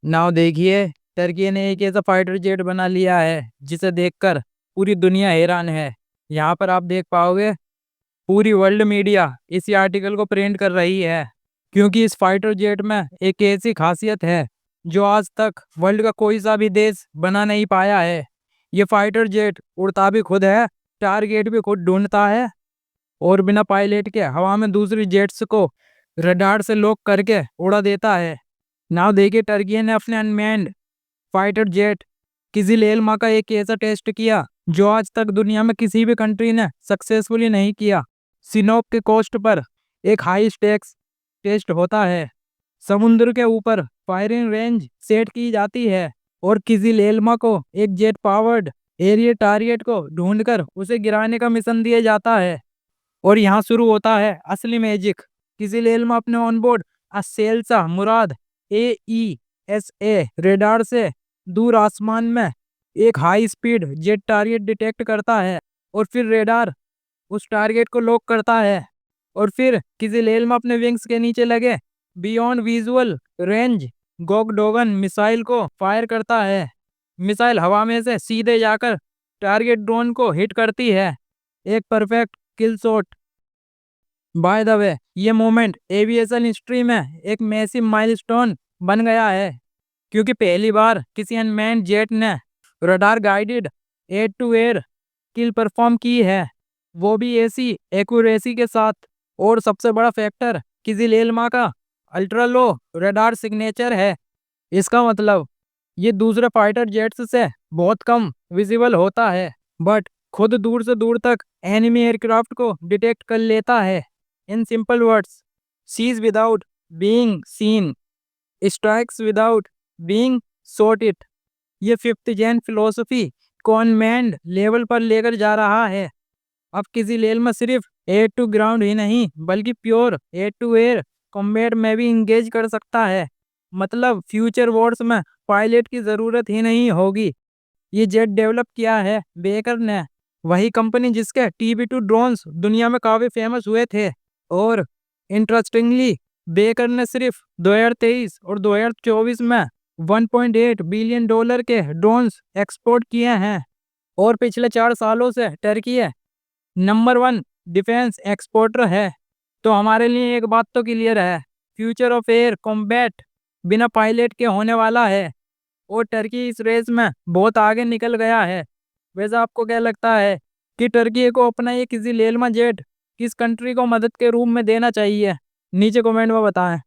Now देखिए, Turkey ने एक ऐसा फाइटर जेट बना लिया है जिसे देखकर पूरी दुनिया हैरान है। यहाँ पर आप देख पाओगे, पूरी वर्ल्ड मीडिया इसी आर्टिकल को प्रिंट कर रही है, क्योंकि इस फाइटर जेट में एक ऐसी खासियत है जो आज तक वर्ल्ड का कोई सा भी देश बना नहीं पाया है। ये फाइटर जेट उड़ता भी खुद है, टारगेट भी खुद ढूंढता है और बिना पायलट के हवा में दूसरी जेट्स को रडार से लॉक करके उड़ा देता है। नाउ देखिए, टर्की ने अपने अनमैन्ड फाइटर जेट किसी एल्मा का एक ऐसा टेस्ट किया जो आज तक दुनिया में किसी भी कंट्री ने सक्सेसफुली नहीं किया। सिनोप के कोस्ट पर एक हाई स्टेक्स टेस्ट होता है। समुद्र के ऊपर फायरिंग रेंज सेट की जाती है और किसी एल्मा को एक जेट पावर्ड एरिया टारगेट को ढूंढकर उसे गिराने का मिशन दिया जाता है। और यहाँ शुरू होता है असली मैजिक। किसी एल्मा अपने ऑनबोर्ड असेल्सा मुराद AESA रेडार से दूर आसमान में एक high speed jet target detect करता है और फिर रेडार उस टारगेट को लॉक करता है और फिर किसी लेल में अपने विंग्स के नीचे लगे बियॉन्ड विजुअल रेंज गोगडोगन मिसाइल को फायर करता है। मिसाइल हवा में से सीधे जाकर टारगेट ड्रोन को हिट करती है। एक perfect kill shot. By the way, ये मोमेंट एविएशन हिस्ट्री में एक मैसिव माइलस्टोन बन गया है, क्योंकि पहली बार किसी अनमैन्ड जेट ने radar guided air to air kill perform की है, वो भी ऐसी एक्यूरेसी के साथ। और सबसे बड़ा फैक्टर किसी लेलमा का अल्ट्रा लो रडार सिग्नेचर है। इसका मतलब ये दूसरे फाइटर जेट्स से बहुत कम विजिबल होता है, बट खुद दूर से दूर तक एनिमी एयरक्राफ्ट को डिटेक्ट कर लेता है। In simple words, sees without being seen, strikes without being shot it. ये फिफ्थ जेन फिलोसफी को अनमैन्ड लेवल पर लेकर जा रहा है। अब किसी लेल में सिर्फ एयर टू ग्राउंड ही नहीं, बल्कि pure air to air combat में भी इंगेज कर सकता है। मतलब फ्यूचर वॉर्स में पायलट की जरूरत ही नहीं होगी। ये जेट डेवलप किया है बेकर ने, वही कंपनी जिसके TB2 ड्रोन्स दुनिया में काफी फेमस हुए थे। और इंटरेस्टिंगली, बेकर ने सिर्फ 2023 और 2024 में $1.8 बिलियन के ड्रोन्स एक्सपोर्ट किए हैं। और पिछले 4 सालों से टर्की नंबर 1 डिफेंस एक्सपोर्टर है। तो हमारे लिए एक बात तो क्लियर है, फ्यूचर ऑफ एयर कॉम्बैट बिना पायलट के होने वाला है और टर्की इस रेस में बहुत आगे निकल गया है। वैसे आपको क्या लगता है कि टर्की को अपना ये किसी लेलमा जेट किस कंट्री को मदद के रूप में देना चाहिए? नीचे कमेंट में बताएं।